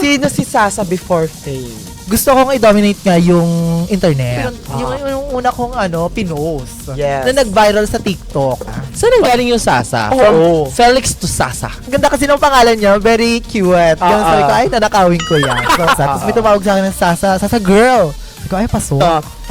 Sino si Sasa before fame? Gusto kong i-dominate nga yung internet. Pero, Yung una kong pinost. Yes. Na nag-viral sa TikTok. Saan ang galing yung Sasa? Oo. From Felix to Sasa. Ang ganda kasi ng pangalan niya, very cute. Ganun sabi ko, ay, nanakawin ko yan. So, tapos may tumawag sa akin ng Sasa girl. Sabi ko, ay, paso.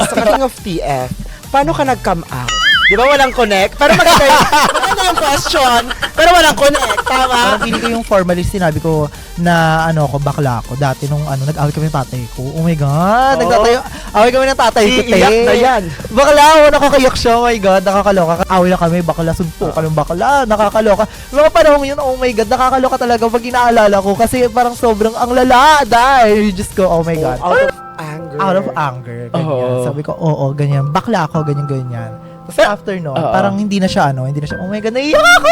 Speaking of TF, paano ka nag-come out? Di ba walang connect? Pero maganda yung question. Pero walang connect. Tama? Parang feeling ko yung formalist sinabi ko na bakla ako. Dati nung nag-away kami ng tatay ko. Oh my God. Away kami ng tatay ko. Iiyak na yan. Bakla, nakakayak siya. Oh my God, nakakaloka. Away lang kami, bakla, suntukan ng bakla. Nakakaloka. Mga panahon yun, oh my God, nakakaloka talaga pag inaalala ko. Kasi parang sobrang ang lala. Dahil, you just go, oh my God. Out of anger. Out of anger. Ganyan. Oo. Sabi ko, oo, ganyan. Bakla ako, ganyan. Tapos after no, parang hindi na siya, oh my God, naiiyak ako!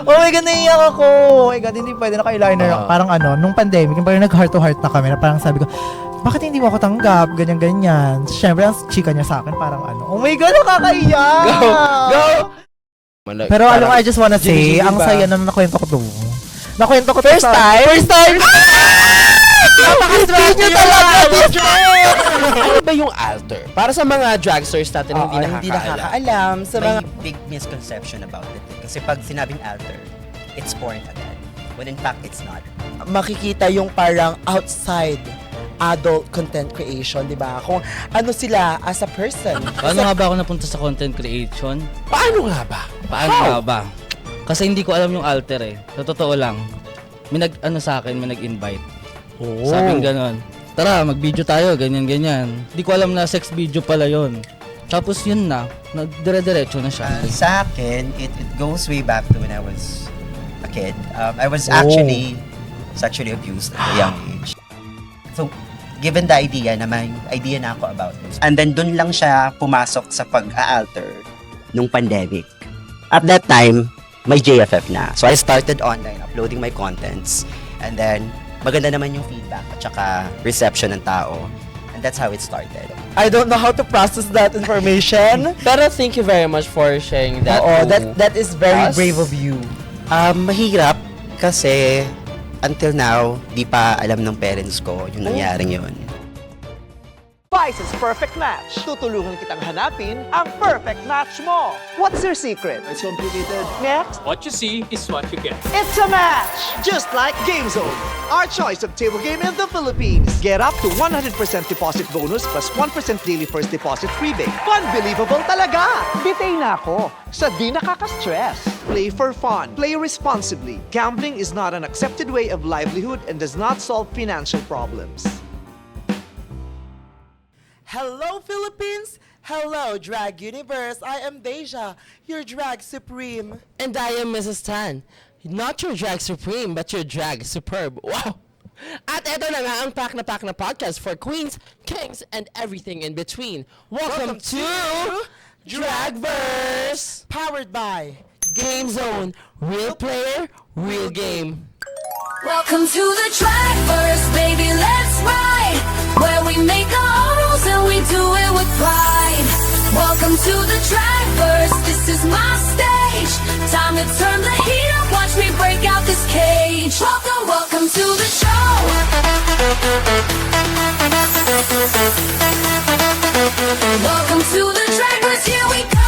Oh my God, naiiyak ako! Oh my God, hindi pwede naka-eyeliner. Parang nung pandemic, parang nag-heart to heart na kami, na parang sabi ko, bakit hindi mo ako tanggap? Ganyan. Siyempre, ang chika niya sa akin, parang oh my God, nakakaiyak! Go! Pero alam mo, I just wanna say, ang ba? saya na nakwento ko to. Nakwento ko to First sa... time? First time! Napaka-sweet niyo talaga, Ano ba yung alter? Para sa mga dragsters natin Oo, hindi nakakaalam. Sa May mga... big misconception about it. Kasi pag sinabing alter, it's porn agad. When in fact, it's not. Makikita yung parang outside adult content creation, di ba? Kung ano sila as a person. Paano nga ba ako napunta sa content creation? Paano nga ba? Paano nga ba? Kasi hindi ko alam yung alter eh. Sa totoo lang. May sa akin, may nag-invite. Oh. Sabing ganon. Tara, mag-video tayo, ganyan. Hindi ko alam na sex video pala yon. Tapos yun na, dire-diretso na siya. Sa akin, it goes way back to when I was a kid. I was actually sexually abused at a young age. So, given the idea na may idea na ako about this. And then, dun lang siya pumasok sa pag-alter nung pandemic. At that time, may JFF na. So, I started online uploading my contents. And then, maganda naman yung feedback at saka reception ng tao. And that's how it started. I don't know how to process that information. Pero thank you very much for sharing that. Oo, to that is very us. brave of you. Mahirap kasi until now, di pa alam ng parents ko yung nangyaring yun. Spice's Perfect Match. Tutulungan kitang hanapin ang perfect match mo. What's your secret? It's complicated. Next, What you see is what you get. it's a match! Just like GameZone, our choice of table game in the Philippines. Get up to 100% deposit bonus plus 1% daily first deposit rebate. Unbelievable talaga! Bitay na ako sa di nakaka-stress. Play for fun. Play responsibly. Gambling is not an accepted way of livelihood and does not solve financial problems. Hello, Philippines! Hello, Drag Universe! I am Deja, your drag supreme. And I am Mrs. Tan. Not your drag supreme, but your drag superb. Wow! At eto na nga ang pack na podcast for queens, kings, and everything in between. Welcome to Dragverse! Powered by Game Zone. Real player, real game. Welcome to the Dragverse, baby, let's ride. Where we make our rules and we do it with pride. Welcome to the Dragverse, this is my stage. Time to turn the heat up, watch me break out this cage. Welcome to the show. Welcome to the Dragverse, here we go.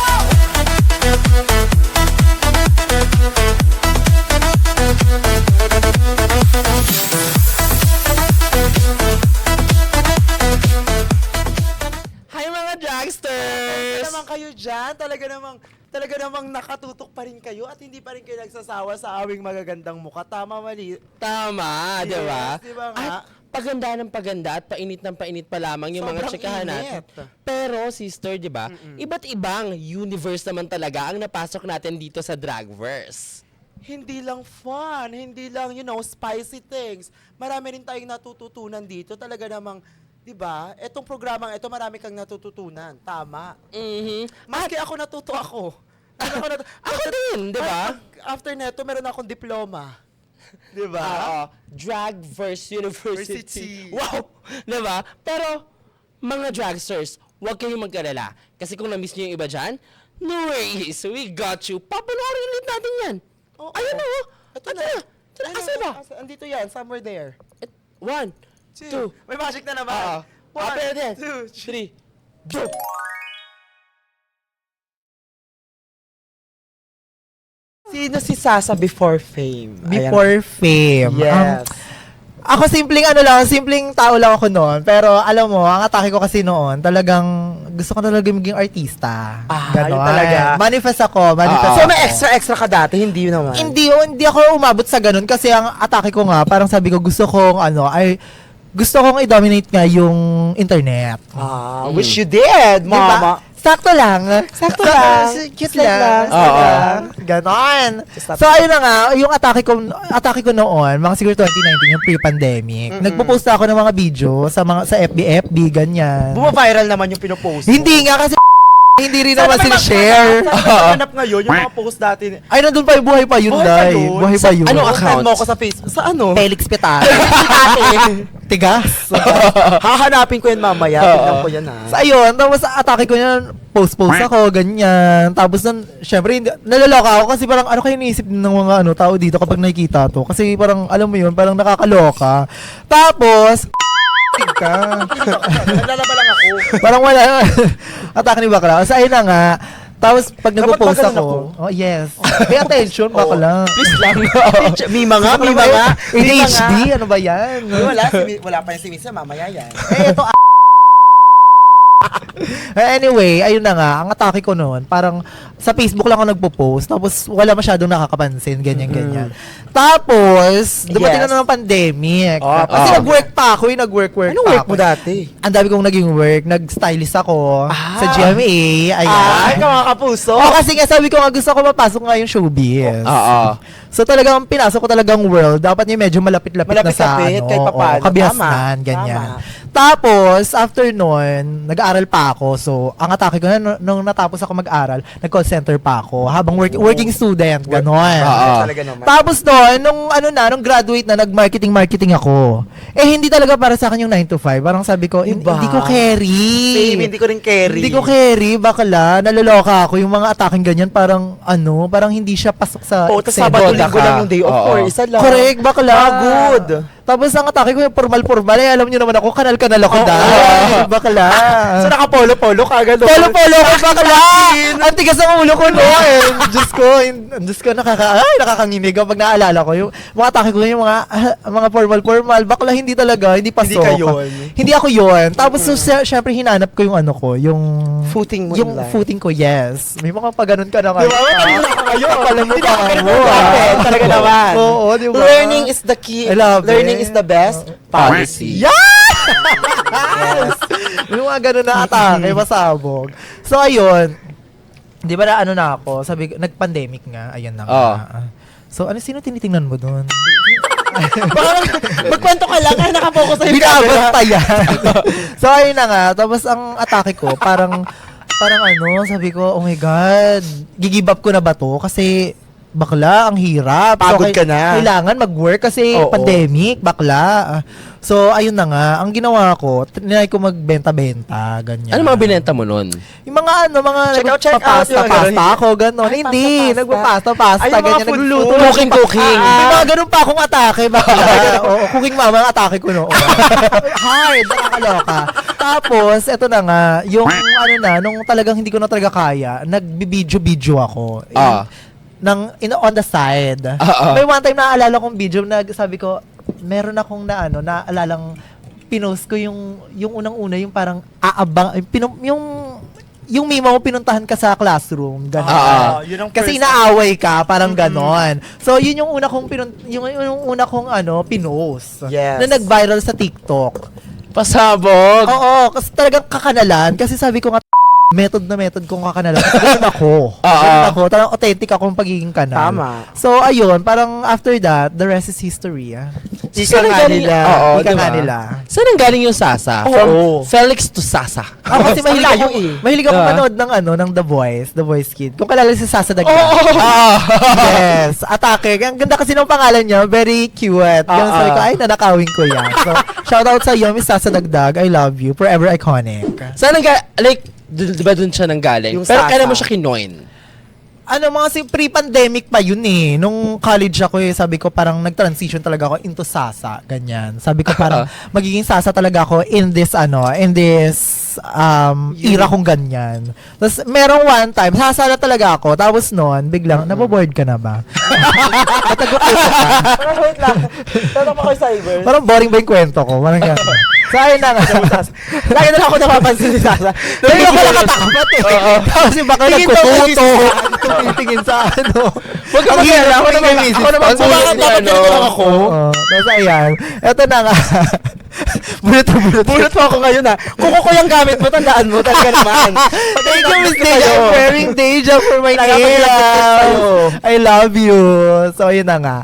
Hi mga dragsters! naman kayo dyan. Talaga namang nakatutok pa rin kayo at hindi pa rin kayo nagsasawa sa awing magagandang mukha. Tama, mali. Tama, di ba? Yes, di ba nga? At paganda ng paganda at painit ng painit pa lamang yung mga Sobrang tsikahan natin. init. Pero, sister, di ba? Iba't ibang universe naman talaga ang napasok natin dito sa Dragverse. Hindi lang fun, hindi lang, spicy things. Marami rin tayong natututunan dito. Talaga namang, di ba? Etong programang ito, marami kang natututunan. Tama. Maski ako natuto ako. Ako din, di ba? After neto, meron akong diploma. Di ba? Oo. Dragverse University. Wow! Di ba? Pero, mga dragsters, huwag kayong mag-alala. Kasi kung na-miss niyo yung iba dyan, no worries, we got you. Papanoorin ulit natin yan. Oo. Ayun na, oh. Ito Ito na. Ayun Asa ba? Andito yan, somewhere there. 1, 2, May magic na naman. 1, 2, 3, go! Sino si Sasa before fame? Before fame. Yes. Ako simpleng tao lang ako noon. Pero alam mo, ang atake ko kasi noon, talagang gusto ko talaga maging artista. Yun talaga. Manifest ako. So may extra ka dati, hindi yun naman. Hindi ako umabot sa ganun kasi ang atake ko nga, parang sabi ko gusto kong gusto kong i-dominate nga yung internet. Which you did, mama. Sakto lang. Sakto lang. Cute Slight lang. lang. Ganon. So, ayun na nga, yung atake ko noon, mga siguro 2019, yung pre-pandemic. Nagpo-post ako ng mga video sa FB, ganyan. Buma-viral naman yung pinopost mo. Hindi nga kasi hindi rin naman sinishare. Hanap ngayon, yung mga post dati. Ay, nandun pa yung buhay pa yun, Day. Buhay pa yun. Anong account mo ako sa Facebook? Sa ano? Felix Petare. Tigas. Hahanapin ko yan mamaya. Tignan ko yan ha. So, ayun, tapos atake ko yan, post ako, ganyan. Tapos nun, syempre, nalaloka ako kasi parang ano kayo iniisip ng mga tao dito kapag nakikita to. Kasi parang, alam mo yun, parang nakakaloka. Tapos, ka. Nalaba lang ako. Parang wala. Atake ni Bakla. So, ayun na nga. Tapos, pag nagpo-post magaling ako, yes. Pay attention, Bakla. Please lang. Mima nga. ADHD, ano ba yan? Wala pa yung si Misa, mamaya yan. Ito, anyway, ayun na nga, ang atake ko noon, parang sa Facebook lang ako nagpo-post, tapos wala masyadong nakakapansin, ganyan. Tapos, dumating na ng pandemic. Kasi nag-work pa ako, nag-work Anong pa work ako. mo dati? Ang dami kong naging work, nag-stylist ako sa GMA, ayan. mga kapuso. Kasi nga sabi ko nga gusto ko mapasok nga yung showbiz. So talagang pinasok ko talagang world, dapat niya medyo malapit-lapit na sa Malapit-lapit, kahit papaano. kabihasnan, Tama. ganyan. Tapos, after nun, nag-aaral pa ako. So, ang atake ko na, nung natapos ako mag-aral, nag-call center pa ako. Habang working student, gano'n. Talaga naman. Tapos doon, nung graduate na, nag-marketing ako. Hindi talaga para sa akin yung 9 to 5. Parang sabi ko, hindi ko carry. Same, hindi ko rin carry. Hindi ko carry, bakla. Naloloka ako. Yung mga ataking ganyan, parang parang hindi siya pasok sa Tapos Excel. Sabado-Linggo lang yung day off or isa lang. Correct, bakla. Good. Tapos ang atake ko yung formal. Alam niyo naman ako, kanal ako dahil. Bakla. So nakapolo-polo ka, gano'n. Polo ko, bakla! Ang tigas ng ulo ko noon. Diyos ko, nakakanginig pag naalala ko. Yung mga atake ko yung mga formal. Bakla, hindi talaga, hindi pasok. Hindi ka yun. Hindi ako yun. Tapos, syempre, hinanap ko yung yung Footing mo yung in life. footing ko, yes. May mga paganon ka na nga. Di ba? Kanina ka ngayon. Alam mo Hindi ba? ka ganun talaga naman. Oo, di ba? Learning is the key. I love Learning it. is the best policy. Yes! Yung mga ganun na atake, masabog. So, ayun. Di ba na ako? Sabi ko, nag-pandemic nga. Ayun na nga. So, sino tinitingnan mo doon? Baka magkwento ka lang, ay nakapokus sa'yo. Binabot pa yan. So, ayun na nga. Tapos, ang atake ko, parang sabi ko, oh my God, gigib up ko na ba to? Kasi, bakla, ang hirap. Pagod ka na. Kailangan mag-work kasi pandemic, bakla. So, ayun na nga. Ang ginawa ko, trinay ko magbenta-benta, ganyan. Ano mga binenta mo nun? Yung mga Check out, yung pasta ganun. ako, gano'n. Ay, Hindi, pasta. nagpapasta, Ay, yung mga ganyan. food Nagluluto. food. Cooking. May mga ganun pa akong atake, bakla. Oo, cooking mama ang atake ko noon. Hard, nakakaloka. Tapos, eto na nga, yung nung talagang hindi ko na talaga kaya, nag-video ako. On the side. May one time naaalala kong video, sabi ko, meron akong naalalang pinost ko yung unang-una, yung parang yung mima mo pinuntahan ka sa classroom, gano'n. Yun ang Kasi first inaaway ka, parang gano'n. So, yun yung una kong pinost. Yes. Na nag-viral sa TikTok. Pasabog! Oo, kasi talagang kakanalan. Kasi sabi ko nga, method kong kakanalan. Kasi ganun ako. Talagang authentic akong pagiging kanal. Tama. So, ayun, parang after that, the rest is history. Ika nga nila. Oo, Ika nga diba? nila. Saan ang galing yung Sasa? Oo. From Felix to Sasa. Ako kasi layo eh. mahilig ako Diba? manood ng The Voice Kid. Kung kalala si Sasa Dagdag. Yes, atake. Ang ganda kasi ng pangalan niya, very cute. Yung sabi ko, ay, nanakawin ko yan. So, shout out sa iyo, Miss Sasa Dagdag. I love you. Forever iconic. Saan ang di ba dun siya nanggaling? Yung Pero Sasa. kailan mo siya kinoin? pre-pandemic pa yun eh. Nung college ako sabi ko parang nag-transition talaga ako into Sasa, ganyan. Sabi ko parang magiging Sasa talaga ako in this era kong ganyan. Tapos merong one time, Sasa na talaga ako. Tapos noon, biglang, naboboard ka na ba? Wait lang. Tanong ako sa cyber. Parang boring ba yung kwento ko? Parang gano'n. So, ayun na nga. Lagi na lang ako napapansin si Sasa. Hindi ako nakatakot eh. Tapos yung baka nagkukuto. Tingin sa ano. Huwag ka mag-alala. Ako naman ako. Tapos ayan. Eto na nga. Bunot mo ako ngayon ha. Kuko ko yung gamit mo, tandaan mo. Talaga naman. Thank you, Miss Deja. I'm wearing Deja for my nails. I love you. So, ayun na nga.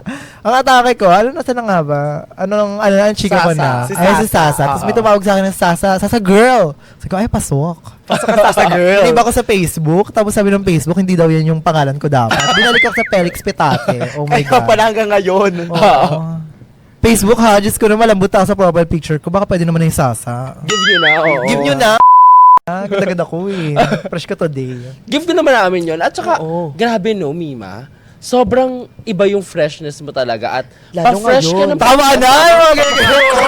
Ang atake ko, nasa na nga ba? Ang chika ko na. Si Ay, si Sasa. Sasa. Tapos may tumawag sa akin ng Sasa girl. Sabi ko, ay, pasok. Pasok ka Sasa girl. Iba ko sa Facebook. Tapos sabi ng Facebook, hindi daw yan yung pangalan ko dapat. Binalik ako sa Felix Petate. Oh my Kaya God. pala hanggang ngayon. Oo. Facebook ha, Diyos ko na malambot ako sa profile picture ko. Baka pwede naman na yung Sasa. Give nyo na, oo. Give nyo na. Ganda-ganda ko eh. Fresh ka today. Give ko naman namin yun. At saka, Oo. grabe no, Mima. Sobrang iba yung freshness mo talaga at Lalo pa-fresh ka ngayon. ng Tama na!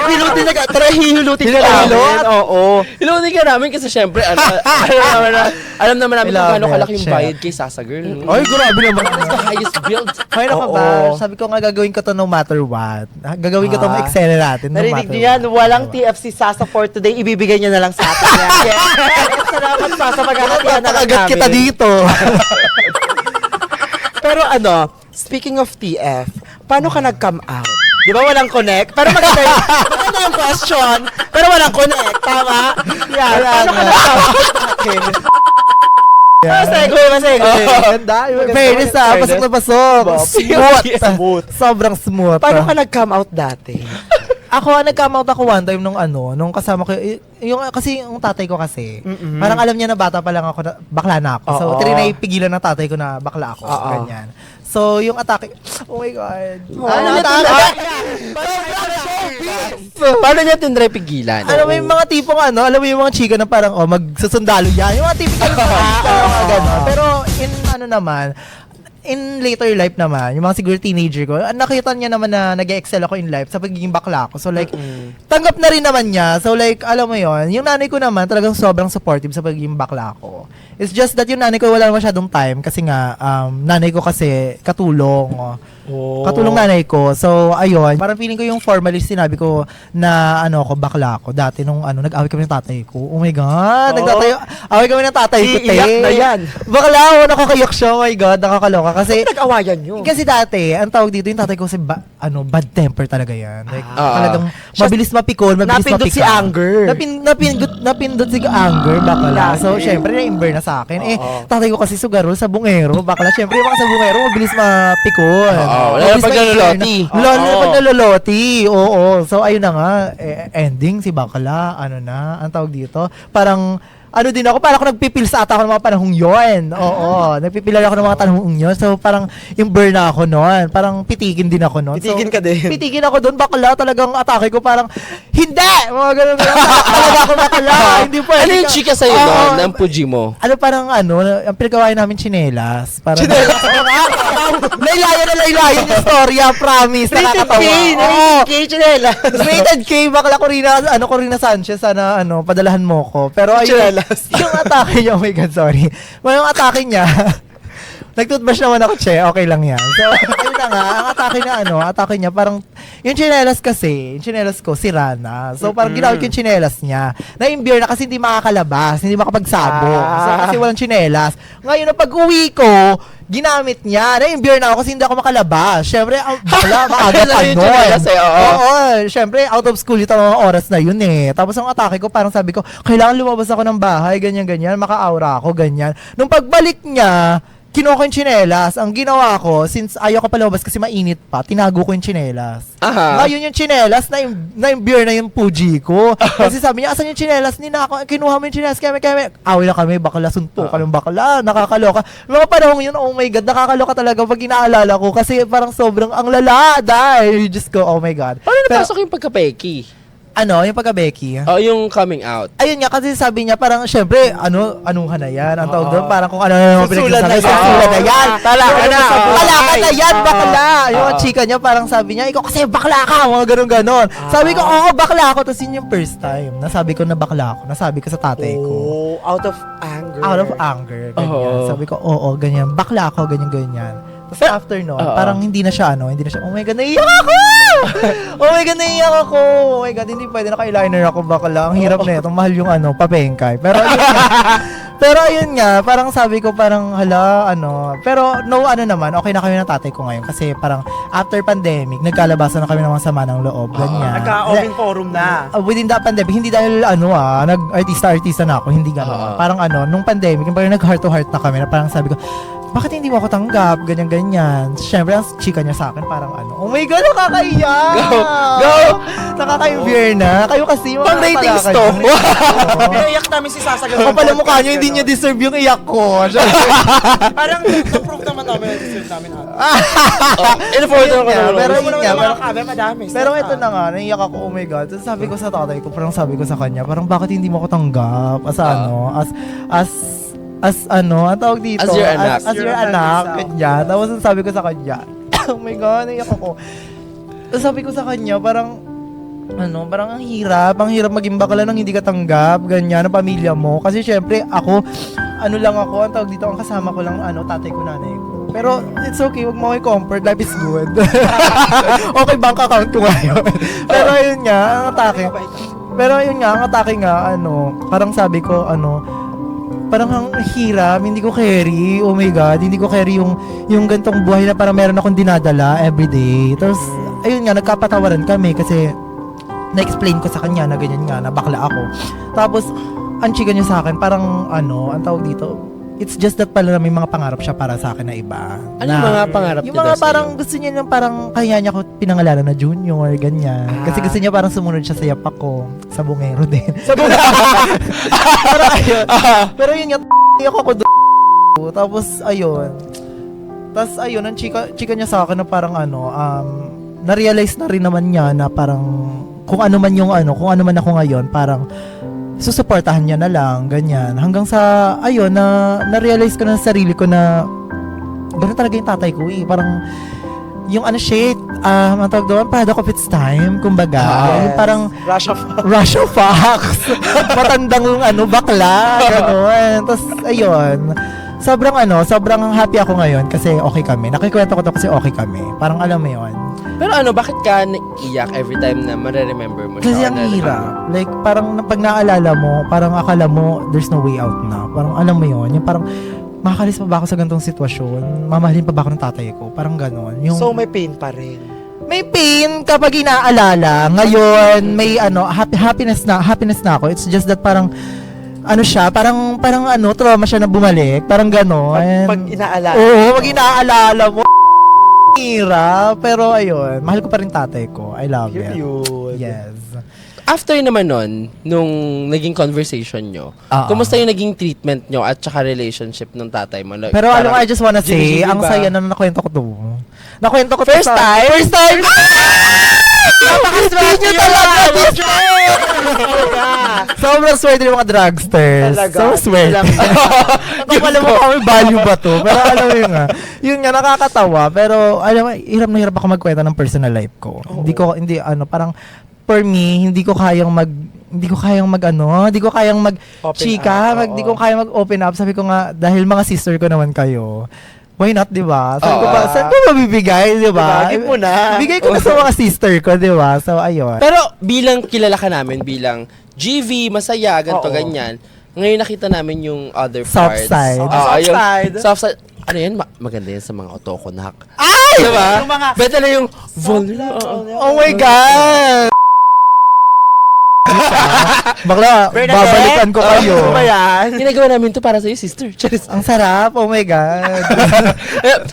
Hilutin na ka. Tara, hilutin ka namin. Oo. Hilutin ka namin kasi syempre, alam naman namin I kung love gaano it, kalaki yung chef. bayad kay Sasa Girl. No? Ay, grabe naman. It's the highest build. Ay, naka ba? Oo. Sabi ko nga gagawin ko to no matter what. Gagawin ko to excel natin no Narinig matter niyo yan, what. walang TFC Sasa for today, ibibigay niya na lang sa atin yan. Yes. Salamat Sasa, magkakatiyan na lang Pakagat namin. kita dito. Pero speaking of TF, paano ka nag-come out? Di ba walang connect? Pero maganda yung question, pero walang connect, tama? Yan, paano ka nag-come out? Masegoy. Ganda. Fairness pasok na pasok. Smooth. Smooth. Sobrang smooth. Paano ka nag-come out dati? Ako, nag-come out ako one time nung kasama ko, kasi yung tatay ko kasi, parang alam niya na bata pa lang ako, bakla na ako. So, Oo. tinaipigilan ng tatay ko na bakla ako. Oo. Ganyan. So, yung atake, oh my God. Ano Paano niya tinry pigilan? Alam mo yung mga tipong alam mo yung mga chika na parang, magsusundalo yan. Yung mga typical na gano'n. Pero, in later life naman, yung mga siguro teenager ko, nakita niya naman na nag-excel ako in life sa pagiging bakla ko. So like, tanggap na rin naman niya. So like, alam mo yon, yung nanay ko naman talagang sobrang supportive sa pagiging bakla ko. It's just that yung nanay ko wala masyadong time kasi nga, nanay ko kasi katulong. Katulong nanay ko. So, ayun. Parang feeling ko yung formalist sinabi ko na ako, bakla ko. Dati nung nag-away kami ng tatay ko. Oh my God. Away kami ng tatay ko. Iiyak na yan. Bakla, nakakayak siya. Oh my God, nakakaloka. Kasi, Nag-awayan nyo. kasi dati, ang tawag dito, yung tatay ko kasi bad temper talaga yan. Like, Ah. talagang mabilis mapikon, mabilis Napindot mapika. si anger. Napindot si anger, bakla. So, syempre, na-imber na sa akin. Tatay ko kasi sugarol sa bungero, bakla. Syempre, yung mga sa bungero, mabilis mapikon. Oo, lalo Mabilis pag ma-imber naloloti. na. Lalo na pag naloloti. Oo. So, ayun na nga. Ending, si bakla, ang tawag dito, parang, din ako, parang ako nagpipil sa ata ako ng mga panahong yun. Oo, nagpipil ako ng mga panahong yun. So, parang yung burn na ako noon. Parang pitikin din ako noon. Pitigin ka din. Pitikin ako doon, bakla. Talagang atake ko parang, hindi! Mga ganun. Talaga ako bakla. Hindi pwede. Ano yung chika sa'yo Oo. doon ng puji mo? Parang ang pinagawain namin chinelas. Parang, laylayan yung storya, promise. Nakakatawa. Oo. chinelas. Rated K, bakla Corina Sanchez, sana padalahan mo ko. Pero ayun, Chinelas. yung atake niya, oh my God, sorry. Yung atake niya, nag-toothbrush naman ako, che, okay lang yan. So, ayun na nga, ang atake niya, parang, yung chinelas kasi, yung chinelas ko, sira na. So, parang ginawin ko yung chinelas niya. Na-imbure na kasi hindi makakalabas, hindi makapagsabog. So, kasi walang chinelas. Ngayon, na pag-uwi ko, ginamit niya. Na-imbure na ako kasi hindi ako makalabas. Syempre, bakla, maaga pa Yung nun. chinelas eh, oo. Oo, syempre, out of school yung mga oras na yun eh. Tapos ang atake ko, parang sabi ko, kailangan lumabas ako ng bahay, ganyan-ganyan, maka-aura ako, ganyan. Nung pagbalik niya, kinuha ko yung chinelas. Ang ginawa ko, since ayaw ko pa lumabas kasi mainit pa, tinago ko yung chinelas. Aha. Ngayon yung chinelas, na-imbure na yung puji ko. Kasi sabi niya, asan yung chinelas? Kinuha mo yung chinelas, kami. Away na kami, bakla, sunto ka ng bakla, nakakaloka. Mga panahon yun, oh my God, nakakaloka talaga pag inaalala ko. Kasi parang sobrang ang lala, dahil you just go, oh my God. Paano napasok yung pagka-peki? Ano, yung pagka-Becky. Oh, yung coming out. Ayun nga, kasi sabi niya parang, syempre, anuhan na yan. Ang tawag doon, parang kung ano na naman Susulan na pinagsasabi. yan. Susulan na yan. Talaka na. Talaka na yan, bakla. Yung chika niya, parang sabi niya, ikaw kasi bakla ka, mga ganun-ganon. Sabi ko, oo, bakla ako. Tapos yun yung first time. Nasabi ko na bakla ako. Nasabi ko sa tatay ko. Oh, out of anger. Out of anger, ganyan. Oo. Sabi ko, oo, ganyan. Bakla ako, ganyan-ganyan. Tapos after nun, Oo. parang hindi na siya, oh my God, naiyak ako! Oh my God, naiyak ako! Oh my God, hindi pwede, naka-eyeliner ako, bakla. Ang hirap na ito, mahal yung papengkay. Pero ayun nga, parang sabi ko parang pero naman, okay na kami ng tatay ko ngayon kasi parang after pandemic, nagkalabasan na kami ng mga sama ng loob, ganyan. Nagka-open forum na. Within the pandemic, hindi dahil nag-artista na ako, hindi gano'n. Parang nung pandemic, parang nag-heart to heart na kami na parang sabi ko, bakit hindi mo ako tanggap? Ganyan-ganyan. Siyempre, ang chika niya sa akin, parang oh my God, nakakaiyak! Go! Nakaka-imbier na. Kayo kasi, mga Pang-ratings talaga to. yun. Pinaiyak namin si Sasa. Ako pala mukha niyo, hindi niya deserve yung iyak ko. Parang na-prove naman namin na deserve namin ata. In-forward Ayun ko nga, na. pero Pero yun nga, mga parang- camera, madami. Pero ito na nga, naiyak ako, oh my God. Tapos sabi ko sa tatay ko, parang sabi ko sa kanya, parang bakit hindi mo ako tanggap? Ang tawag dito? As your anak. As your anak, ganyan. Tapos sabi ko sa kanya, oh my God, naiyak ako. Tapos sabi ko sa kanya, parang ang hirap maging bakla nang hindi ka tanggap, ganyan, ang pamilya mo. Kasi syempre, ako, ang tawag dito, ang kasama ko lang, tatay ko, nanay ko. Pero, it's okay, wag mo ako i-comfort, life is good. Okay, bank account ko ngayon. Pero ayun nga, ang atake. Pero ayun nga, ang atake nga, parang sabi ko, parang ang hirap, hindi ko carry, oh my God, hindi ko carry yung gantong buhay na parang meron akong dinadala everyday. Tapos, ayun nga, nagkapatawaran kami kasi na-explain ko sa kanya na ganyan nga, na bakla ako. Tapos, ang chika niya sa akin, parang ang tawag dito, it's just that pala na may mga pangarap siya para sa akin na iba. Ano yung mga pangarap Yung niya mga daw parang sa'yo? gusto niya ng parang kaya niya ako pinangalanan na junior, ganyan. Kasi gusto niya parang sumunod siya sa yapak ko, sa bungero din. Sa pero ayun. Pero yun nga, ako doon. Tapos ayun. Ang chika niya sa akin na parang na-realize na rin naman niya na parang kung ano man ako ngayon, parang susuportahan niya na lang, ganyan. Hanggang sa, na-realize ko na sa sarili ko na gano'n talaga yung tatay ko Parang, yung ang tawag doon, product of its time, kumbaga. Yung parang, Russia Fox. Matandang bakla, gano'n. Tapos, ayun. Sobrang happy ako ngayon kasi okay kami. Nakikwento ko to kasi okay kami. Parang alam mo yun. Pero bakit ka naiyak every time na mareremember mo siya? Kasi ang hirap. Like, parang pag naalala mo, parang akala mo, there's no way out na. Parang alam mo yun. Yung parang, makakalis pa ba ako sa ganitong sitwasyon? Mamahalin pa ba ako ng tatay ko? Parang gano'n. So, may pain pa rin. May pain kapag inaalala. Ngayon, may happiness na ako. It's just that parang, parang trauma siya na bumalik. Parang gano'n. Pag inaalala. Oo, pag inaalala mo. Hirap. Pero ayun, mahal ko pa rin tatay ko. I love it. Yun. Yes. After naman nun, nung naging conversation nyo, kumusta yung naging treatment nyo at saka relationship ng tatay mo? Pero alam mo, I just wanna say, ang saya na nakwento ko to. Nakwento ko to First time? First time! Napaka-sweet nyo talaga! Sobrang swerte yung mga drugsters. Talaga. So swerte. Kung alam mo kung may value ba to. Pero alam mo yun nga, nakakatawa. Pero alam mo, hirap na hirap ako magkwenta ng personal life ko. Parang, for me, hindi ko kayang mag-chika, hindi ko kayang mag-open up. Sabi ko nga, dahil mga sister ko naman kayo, why not, di ba? Saan ko mabibigay, di ba? Ibigay mo na. Bigay ko na sa mga sister ko, di ba? So, ayun. Pero bilang kilala ka namin, bilang GV, masaya, ganito, ganyan, ngayon nakita namin yung other Soft parts. side. Soft side. Soft side. Ano yan? Maganda yan sa mga otokonak. Ay! Diba? Yung mga- Better na yung vulnerable. Oh my God! Bakla, babalikan ko kayo. Ano ba yan? Ginagawa namin to para sa'yo, sister. Charis. Ang sarap, oh my God.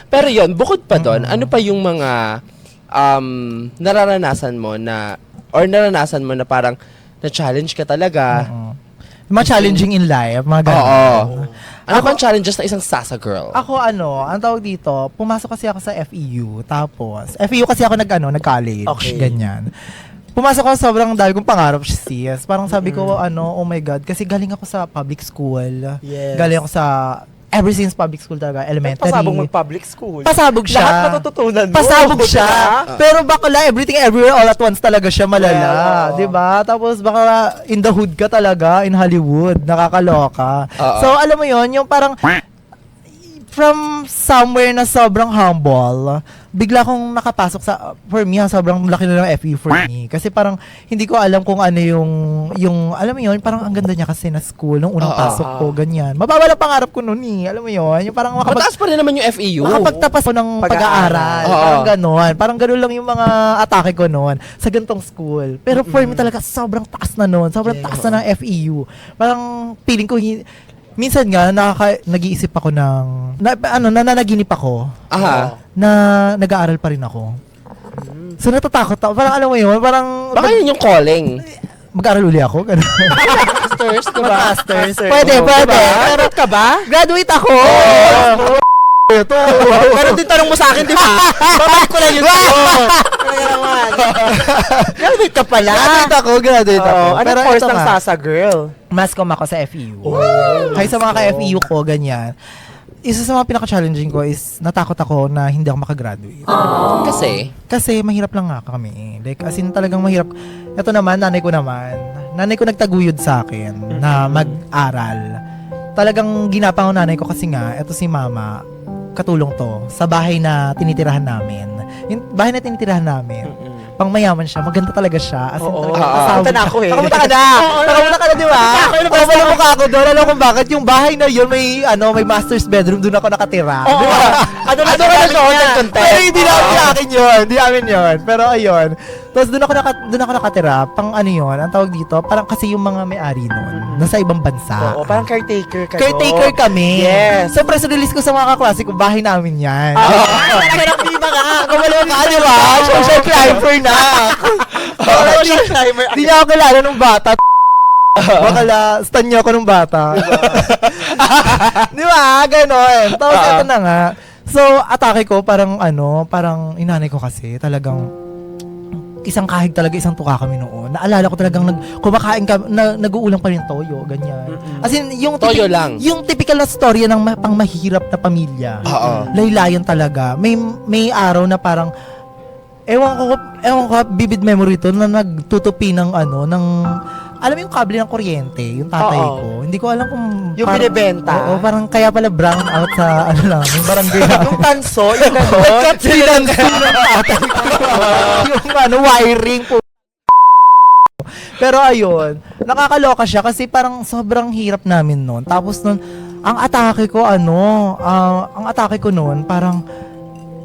Pero yon, bukod pa doon, ano pa yung mga nararanasan mo na parang na-challenge ka talaga? Mga challenging in life, mga ganun. Oo. Ano bang challenges na isang Sasa girl? Ako ang tawag dito, pumasok kasi ako sa FEU, tapos, FEU kasi ako nag-college, Okay. ganyan. pumasok ako sobrang dami kong pangarap, sis. Parang sabi ko, oh my God, kasi galing ako sa public school. Yes. Galing ako sa, ever since public school talaga, elementary. Pasabog mag-public school. Pasabog siya. Lahat matututunan mo. Pasabog siya. Diba? Pero bakla, everything everywhere all at once talaga siya malala. Yeah, oo. 'Di ba? Tapos baka in the hood ka talaga, in Hollywood, nakakaloka. So alam mo 'yon, yung parang from somewhere na sobrang humble, bigla akong nakapasok sa, for me, sobrang laki na ng FE for me. Kasi parang, hindi ko alam kung ano yung alam mo yun, parang ang ganda niya kasi na school, nung unang pasok ko, ganyan. Mababa lang pangarap ko noon alam mo yun, yung parang Mataas pa rin naman yung FEU. makapagtapas ko ng pag-aaral. Parang gano'n. Parang gano'n lang yung mga atake ko noon sa gantong school. Pero for me talaga, sobrang taas na noon. Sobrang taas na ng FEU. Parang feeling ko, minsan nga, nag-iisip ako ng, nananaginip ako. Aha. Na nag-aaral pa rin ako. So natatakot ako. Parang alam mo yun, parang Baka yun yung calling. mag-aaral uli ako. Ganun. Masters, diba? Masters. Pwede. Pero ka ba? graduate ako. Ito. Pero din tanong mo sa akin, di ba? Babalik ko lang yun sa'yo. Talaga naman. Graduate ka pala. Graduate ako. Ano Pero course ito ng nga, Sasa Girl? Mascom ako sa FEU. Hi sa mga ka-FEU ko, ganyan. Isa sa mga pinaka-challenging ko is natakot ako na hindi ako makagraduate. Kasi mahirap lang nga kami. Like, as in talagang mahirap. Ito naman, nanay ko nagtaguyod sa akin na mag-aral. Talagang ginapang ko nanay ko kasi nga, ito si mama, katulong to, sa bahay na tinitirahan namin. Yung bahay na tinitirahan namin, pang mayaman siya, maganda talaga siya. As in, talagang pasabog Punta na siya. ako eh. Nakapunta ka na! Nakapunta ka na, di ba? Nakapunta mukha ako doon. Alam kung bakit yung bahay na yun, may master's bedroom, doon ako nakatira. Di ba? Ano na doon? Pero hindi namin akin yun. Hindi amin yun. Pero ayun. Tapos doon ako nakatira. Pang ano yun, ang tawag dito, parang kasi yung mga may-ari nun, nasa ibang bansa. Oo, parang caretaker ka Caretaker kami. Yes. So, press release ko sa mga kaklase ko, bahay namin yan. Talaga ng iba ka. Kumalo ka, di ba? Social climber na. Social climber. Hindi niya ako kilala nung bata. Bakala, stan niyo ako nung bata. Di ba? Ganon. Tapos ito na nga. So, atake ko, parang inanay ko kasi, talagang, isang kahig talaga, isang tuka kami noon. Naalala ko talagang kumakain kami, nag-uulang pa rin toyo, ganyan. As in, yung Toyo lang. Yung typical na storya ng pang mahirap na pamilya. Laylayan talaga. May araw na parang, ewan ko, vivid memory to, na nagtutupi ng alam mo yung kable ng kuryente, yung tatay ko. Hindi ko alam kung Yung binibenta? Oo, parang kaya pala brown out sa yung barangay. Yung tanso, yung gano'n. Sinanso ng tatay ko. Yung wiring po. Pero ayun, nakakaloka siya kasi parang sobrang hirap namin noon. Tapos noon, ang atake ko noon, parang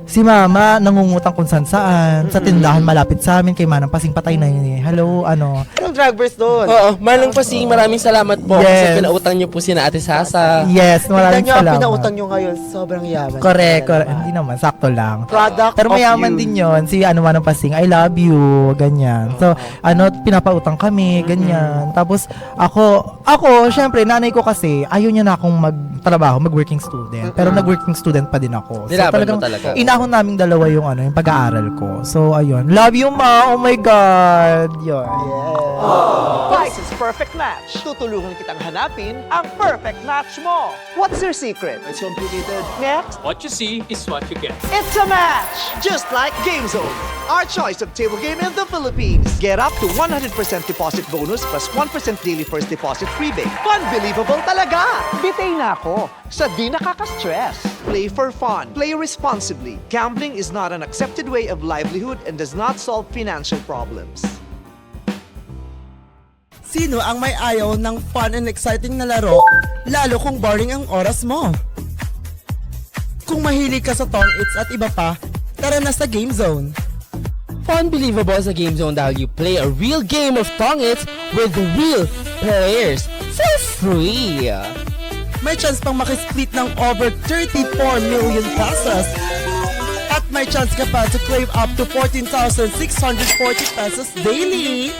si mama nangungutang kung saan sa tindahan malapit sa amin kay Manang Pasing patay na yun eh. Hello, Anong drag burst doon? Oo, Manang Pasing, maraming salamat po Yes. kasi pinautang niyo po sina Ate Sasa. Yes, maraming Tignan nyo, ang salamat. pinautang nyo ngayon, sobrang yaman. Correct. Hindi naman, sakto lang. Product Pero of mayaman you. din yon si Manang Pasing, I love you, ganyan. So, pinapautang kami, ganyan. Tapos, ako, syempre, nanay ko kasi, ayaw niya na akong magtrabaho, mag-working student. Pero nag-working student pa din ako. So, Nilaban mo talaga. inahon naming dalawa yung yung pag-aaral ko. So, ayun. Love you, ma! Oh my God! Yun. This is Perfect Match. Tutulungan kitang hanapin ang perfect match mo. What's your secret? It's complicated. Next, What you see is what you get. it's a match! Just like GameZone, our choice of table game in the Philippines. Get up to 100% deposit bonus plus 1% daily first deposit rebate. Unbelievable talaga! Bitay na ako sa di nakaka-stress. Play for fun. Play responsibly. Gambling is not an accepted way of livelihood and does not solve financial problems. Sino ang may ayaw ng fun and exciting na laro, lalo kung boring ang oras mo? Kung mahilig ka sa tong-its at iba pa, tara na sa Game Zone. Unbelievable sa Game Zone dahil you play a real game of Tong-Its with real players for free. May chance pang makisplit ng over 34 million pesos. At may chance ka pa to claim up to 14,640 pesos daily.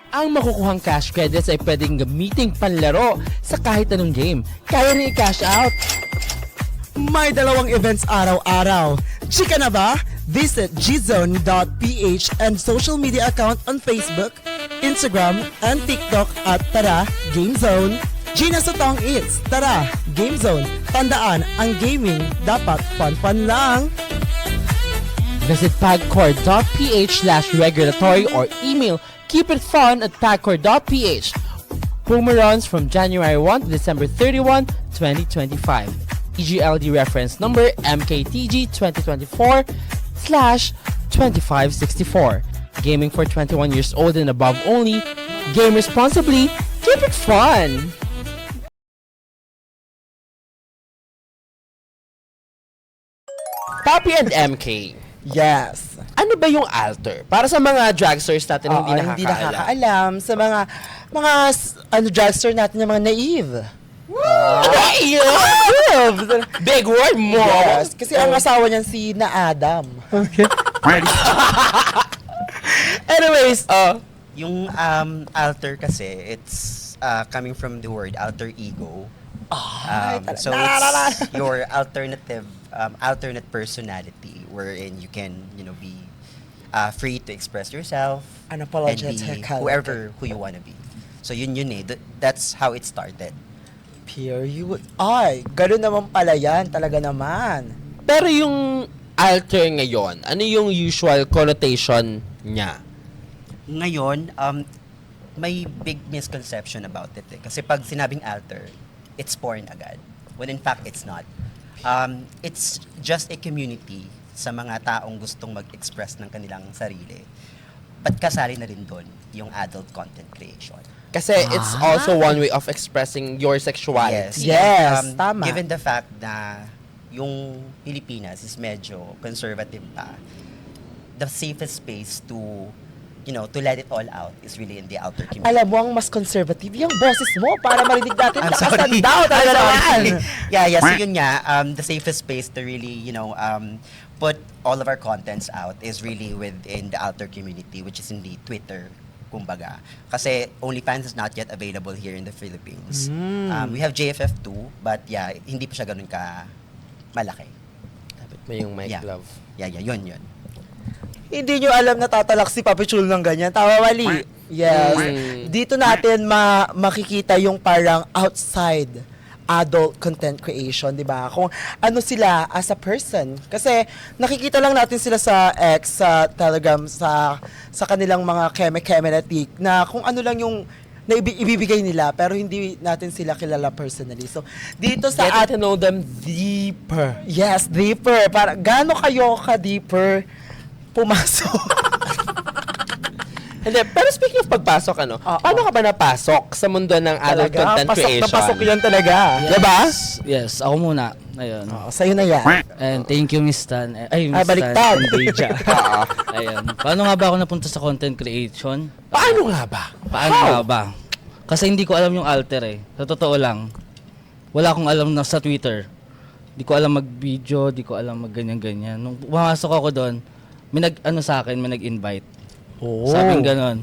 Ang makukuhang cash credits ay pwedeng gamiting panlaro sa kahit anong game. Kaya rin i-cash out. May dalawang events araw-araw. Chika na ba? Visit gzone.ph and social media account on Facebook, Instagram, and TikTok at Tara Game Zone. Gina Sotong Eats, Tara Game Zone. Tandaan, ang gaming dapat fun-fun lang. Visit pagcor.ph/regulatory or email keepitfun@pagcor.ph. Promo runs from January 1 to December 31, 2025. EGLD reference number MKTG 2024/2564. Gaming for 21 years old and above only. Game responsibly. Keep it fun! Poppy and MK. Yes. Ano ba yung alter? Para sa mga dragsters natin na hindi nakakaalam. nakakaalam. Sa mga drugstore natin, yung mga naive. Big word mo! Yes, kasi ang asawa niyan si na Adam. Anyways, Yung alter kasi, it's coming from the word alter ego. So it's your alternate personality wherein you can, be free to express yourself and be Unapologetic. whoever who you want to be. So yun eh. That's how it started. Period. Ay, gano'n naman pala yan. Talaga naman. pero yung alter ngayon, ano yung usual connotation niya? Ngayon, may big misconception about it eh. Kasi pag sinabing alter, it's porn agad. When in fact, it's not. It's just a community sa mga taong gustong mag-express ng kanilang sarili. But kasali na rin doon yung adult content creation. Kasi it's also one way of expressing your sexuality. Yes, And, tama. Given the fact na yung Pilipinas is medyo conservative pa, the safest space to let it all out is really in the outer community. Alam mo, ang mas conservative yung boses mo para marinig natin. I'm Lakasan sorry. daw, talaga I'm naman. sorry. Yeah. So yun nga, the safest space to really, put all of our contents out is really within the outer community, which is in the Twitter, kumbaga. Kasi OnlyFans is not yet available here in the Philippines. We have JFF2, but yeah, hindi pa siya ganun ka malaki. Dapat may yung mic Yeah. glove. Yeah, yun. Hindi nyo alam na tatalak si Papi Chul ng ganyan. Tama, mali. Yes. Dito natin makikita yung parang outside adult content creation, di ba? Kung ano sila as a person. Kasi nakikita lang natin sila sa X, sa Telegram, sa kanilang mga keme-keme na kung ano lang yung na ibibigay nila, pero hindi natin sila kilala personally. So, dito sa Getting to know them deeper. yes, deeper. Para gaano kayo ka-deeper pumasok? Hindi, pero speaking of pagpasok, paano ka ba napasok sa mundo ng adult content creation? Pasok yan talaga. Diba? Yes, ako muna. Ayun. Sa'yo na yan. And thank you, Miss Tan. Ay, Miss baliktad. Tan and Deja. Ayun. Paano nga ba ako napunta sa content creation? Paano nga ba? Paano nga ba? Kasi hindi ko alam yung alter eh. Sa totoo lang. Wala akong alam na sa Twitter. Di ko alam mag-video, di ko alam mag-ganyan-ganyan. Nung pumasok ako doon, may sa akin, may nag-invite. Oh. Sabing ganon.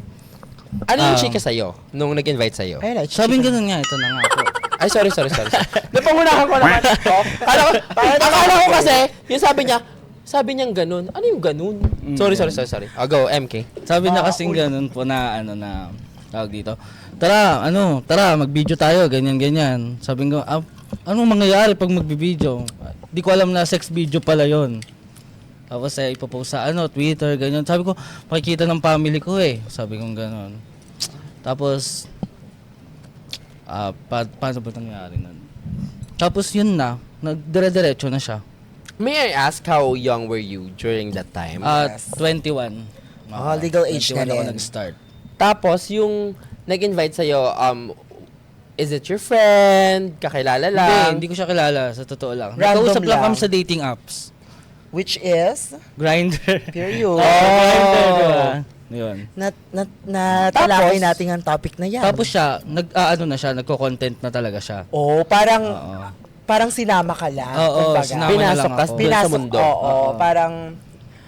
Ano yung chika sa'yo nung nag-invite sa'yo? Sabing ganon nga, ito na nga po. Ay, sorry. Napangunahan ko naman ito. Akala ko kasi, yung sabi niyang ganun. Ano yung ganun? Sorry. Go, MK. Sabi na kasing ganun po na, tawag dito. Tara, mag-video tayo, ganyan-ganyan. Sabi ko, anong mangyayari pag mag-video? Di ko alam na sex video pala yon. Tapos ipopost sa Twitter, ganyan. Sabi ko, makikita ng family ko eh. Sabi ko gano'n. Tapos, paano ba nangyari nun? Tapos yun na, nagdire-diretso na siya. May I ask how young were you during that time? 21. legal age 21 na ako rin. nag-start. Tapos, yung nag-invite sa'yo, is it your friend? Kakilala lang? Hindi ko siya kilala, sa totoo lang. Random Nakausap lang lang. kami sa dating apps. Which is, Grindr. period. Grindr, diba? Yun. Talakay natin ang topic na yan. Tapos siya, nagko-content na talaga siya. Parang Oo. parang sinama ka lang. Oo, kumbaga. sinama na lang ako. Dun sa mundo. Oo, parang,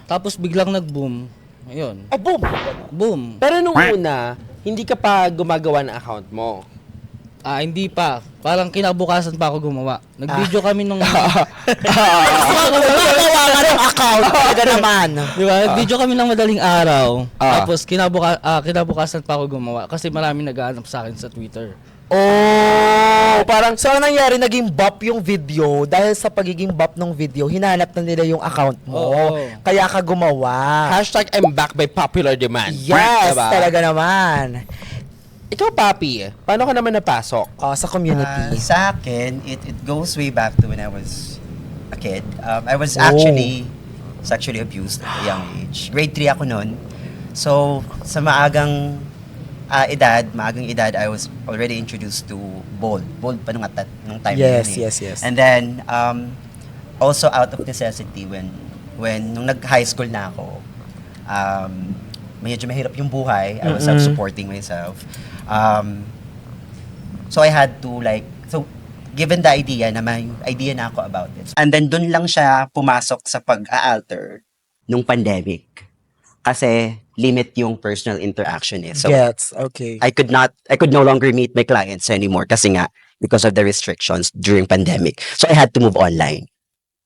Tapos biglang nag-boom. Ayun. boom! Boom. Pero nung una, hindi ka pa gumagawa ng account mo. Hindi pa. Parang kinabukasan pa ako gumawa. Nag-video kami nung... Gumagawa ka ng account. Wow, talaga naman. Di ba? Video kami ng madaling araw. Tapos kinabukasan pa ako gumawa kasi maraming nag-aanap sa akin sa Twitter. Oh, parang so ang nangyari, naging bop yung video. Dahil sa pagiging bop ng video, hinanap na nila yung account mo. Oo. Kaya ka gumawa. Hashtag I'm back by popular demand. Yes, Diba? talaga naman. Ikaw, Papi, paano ka naman napasok? Sa community. Sa akin, it goes way back to when I was a kid. I was Oh. actually sexually abused at a young age. Grade 3 ako noon. So, sa maagang edad, I was already introduced to bold. Bold pa nung time na Yes, yun eh. yes. And then, also out of necessity nung nag-high school na ako, medyo mahirap yung buhay. I was self-supporting myself. So I had to given the idea na may idea na ako about it. And then dun lang siya pumasok sa pag-a-alter nung pandemic. Kasi limit yung personal interaction eh. So Gets, okay. I could no longer meet my clients anymore kasi nga because of the restrictions during pandemic. So I had to move online.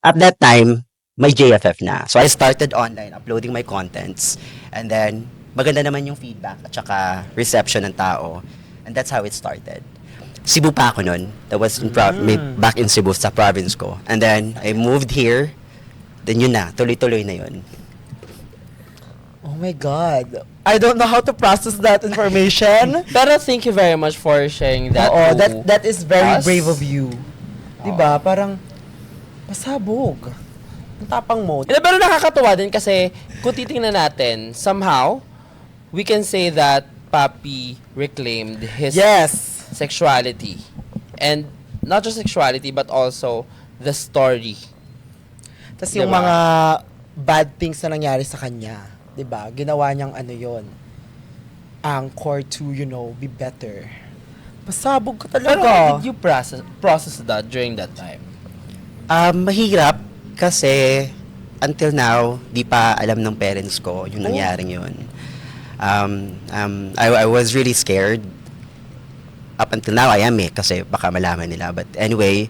At that time, may JFF na. So I started online uploading my contents and then maganda naman yung feedback at saka reception ng tao. And that's how it started. Cebu pa ako nun. That was back in Cebu sa province ko. And then I moved here. Then yun na, tuloy-tuloy na yun. Oh my God. I don't know how to process that information. Pero thank you very much for sharing that. Oo, to that is very us. brave of you. Diba? Parang, pasabog. Ang tapang mo. Pero nakakatuwa din kasi kung titingnan natin, somehow, we can say that Papi reclaimed his Yes. sexuality. And not just sexuality, but also the story. Tapos yung Diba? mga bad things na nangyari sa kanya, 'di ba? Ginawa niyang ano 'yon. Anchor to, be better. Pasabog ka Pero talaga. how did you process that during that time? Mahirap kasi until now, di pa alam ng parents ko yung nangyaring yun. I was really scared. Up until now, I am kasi baka malaman nila. But anyway,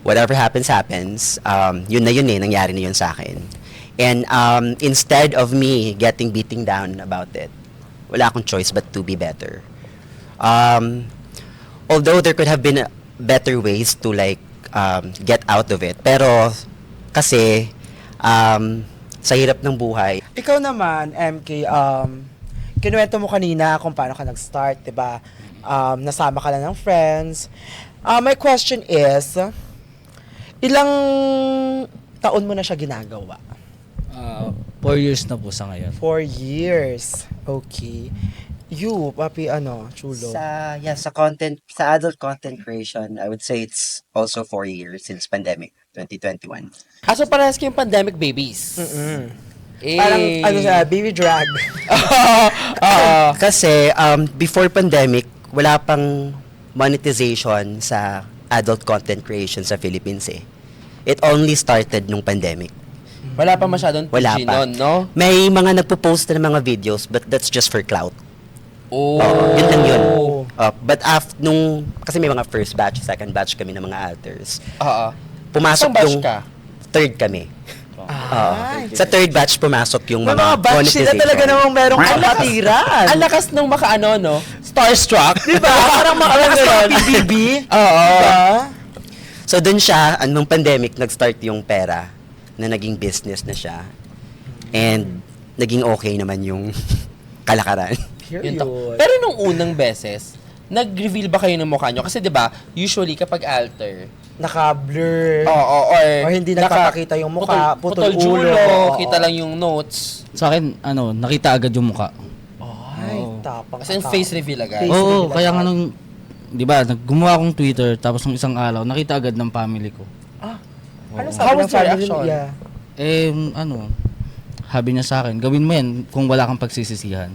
whatever happens. Yun na nangyari na yun sa akin. And instead of me getting beaten down about it, wala akong choice but to be better. Although there could have been better ways to get out of it. Pero kasi sa hirap ng buhay, Ikaw naman, MK, kinuwento mo kanina kung paano ka nag-start, 'di ba? Nasama ka lang ng friends. My question is, ilang taon mo na siya ginagawa? 4 years na po sa ngayon. 4 years. Okay. You, Papi, chulo. sa adult content creation, I would say it's also 4 years since pandemic 2021. So parehas kayong pandemic babies. Parang, baby drag. Kasi before pandemic, wala pang monetization sa adult content creation sa Philippines eh. It only started nung pandemic. Wala pa masyadong Wala 2G pa. nun, no? May mga nagpo-post na ng mga videos but that's just for clout. Oh. Yun lang yun. But kasi may mga first batch, second batch kami ng mga alters. Pumasok Isang batch yung ka? third kami. Ay. Sa third batch pumasok yung May mga mga batch sila monetization. talaga namang merong kapatiran. Ang lakas nung no? Starstruck. Diba? Parang makalakas ng PBB. Oo. Diba? So dun siya, nung pandemic, nag-start yung pera na naging business na siya. And naging okay naman yung kalakaran. Yun to. Pero nung unang beses, nag-reveal ba kayo ng mukha nyo? Kasi 'di ba, usually kapag alter, Naka-blur. or hindi nagpapakita yung mukha, putol ulo. Oo. kita lang yung notes. Sa akin, nakita agad yung mukha. Ay, tapang. Kasi face reveal agad. Face Oo, reveal kaya agad. nga di ba, gumawa akong Twitter, tapos nung isang araw, nakita agad ng family ko. Ano How sabi was ng their family reaction? niya? Sabi niya sa akin, gawin mo yan kung wala kang pagsisisihan.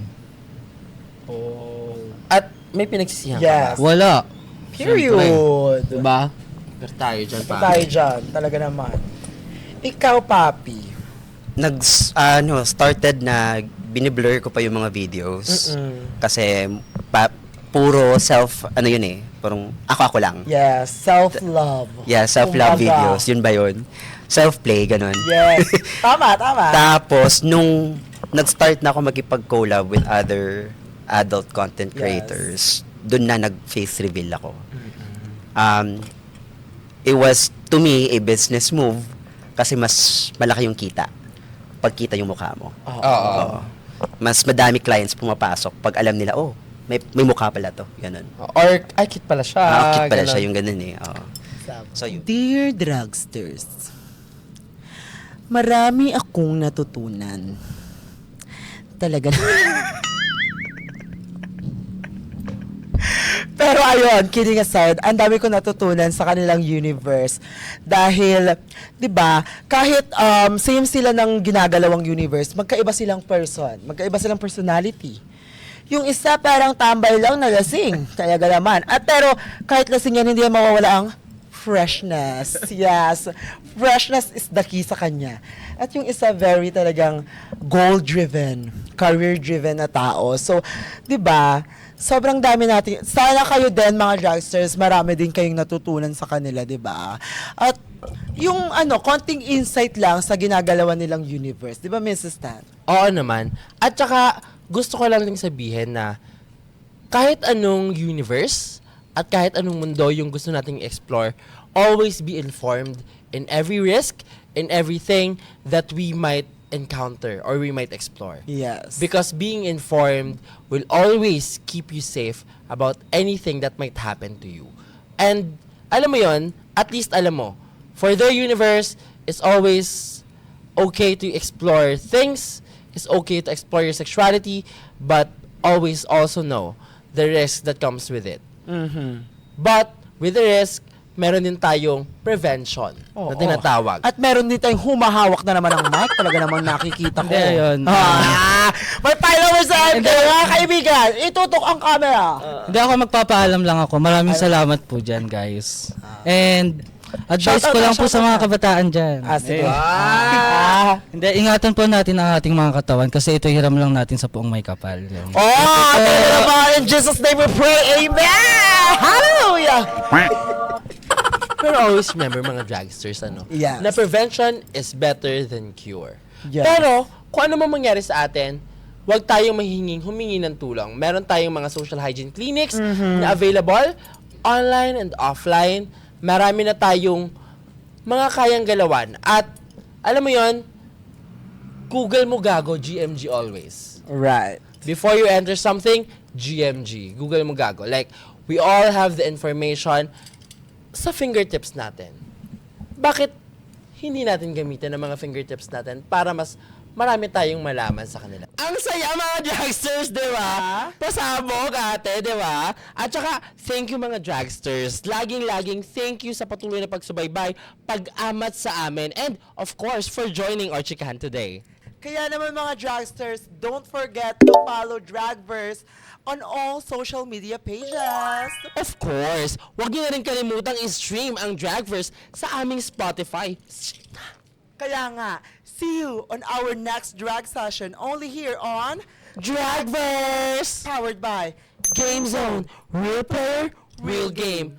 At may pinagsisihan Yes. ka ba? Wala. Period. Diba? Pero tayo dyan pa. Tayo dyan, talaga naman. Ikaw, Papi. Started na biniblur ko pa yung mga videos. Kasi puro parang ako lang. Yes, self-love. Yeah, self-love Kumbaga. videos. Yun ba yun? self-play, ganun. Yes. Tama. Tapos, nung nag-start na ako makipag-collab with other adult content Yes. creators, dun na nag-face reveal ako. It was, to me, a business move kasi mas malaki yung kita pag kita yung mukha mo. Oo. Mas madami clients pumapasok pag alam nila, oh, may mukha pala to. Ganun. Or, ay, cute pala siya. Cute pala ganun. siya, yung ganun eh. Oo. So, yun. Dear drugsters, marami akong natutunan. Talaga. Pero ayun, kidding aside, ang dami ko natutunan sa kanilang universe. Dahil, di ba, kahit same sila ng ginagalawang universe, magkaiba silang person, magkaiba silang personality. Yung isa parang tambay lang na lasing, kaya galaman. At pero, kahit lasing yan, hindi yan mawawala ang freshness. Yes, freshness is the key sa kanya. At yung isa very talagang goal-driven, career-driven na tao. So, di ba, sobrang dami natin. Sana kayo din, mga dragsters, marami din kayong natutunan sa kanila, di ba? At yung konting insight lang sa ginagalawan nilang universe. Di ba, Mrs. Tan? Oo naman. At saka, gusto ko lang din sabihin na kahit anong universe at kahit anong mundo yung gusto nating explore, always be informed in every risk, in everything that we might encounter or we might explore. Yes. Because being informed will always keep you safe about anything that might happen to you. And alam mo yon, at least alam mo, for their universe, it's always okay to explore things, it's okay to explore your sexuality, but always also know the risk that comes with it. But with the risk, meron din tayong prevention na tinatawag. At meron din tayong humahawak na naman ng mic. Talaga namang nakikita ko. Hindi, ayun. May followers sa MK, mga kaibigan. Itutok ang camera. Hindi ako magpapaalam lang ako. Maraming salamat po dyan, guys. And advice Shoutout ko lang na, po sa shoutout mga na. kabataan dyan. Sige. Hindi, ingatan po natin ang ating mga katawan kasi ito hiram lang natin sa puong may kapal. Yan. Talaga naman. In Jesus' name we pray. Amen. Hallelujah. Pero always remember, mga dragsters, Yes. na prevention is better than cure. Yes. Pero, kung ano man mangyari sa atin, huwag tayong humingi ng tulong. Meron tayong mga social hygiene clinics na available, online and offline. Marami na tayong mga kayang galawan. At, alam mo yon, Google mo gago, GMG always. Right. Before you enter something, GMG. Google mo gago. Like, we all have the information sa fingertips natin. Bakit hindi natin gamitin ang mga fingertips natin para mas marami tayong malaman sa kanila? Ang saya, mga dragsters, di ba? Pasabog, ate, di ba? At saka, thank you, mga dragsters. Laging thank you sa patuloy na pagsubaybay, pag-amat sa amin, and of course, for joining our chikahan today. Kaya naman, mga dragsters, don't forget to follow Dragverse on all social media pages. Of course, huwag niyo na rin kalimutang i-stream ang Dragverse sa aming Spotify. Kaya nga, see you on our next drag session only here on Dragverse! Powered by Game Zone. Real player, real game.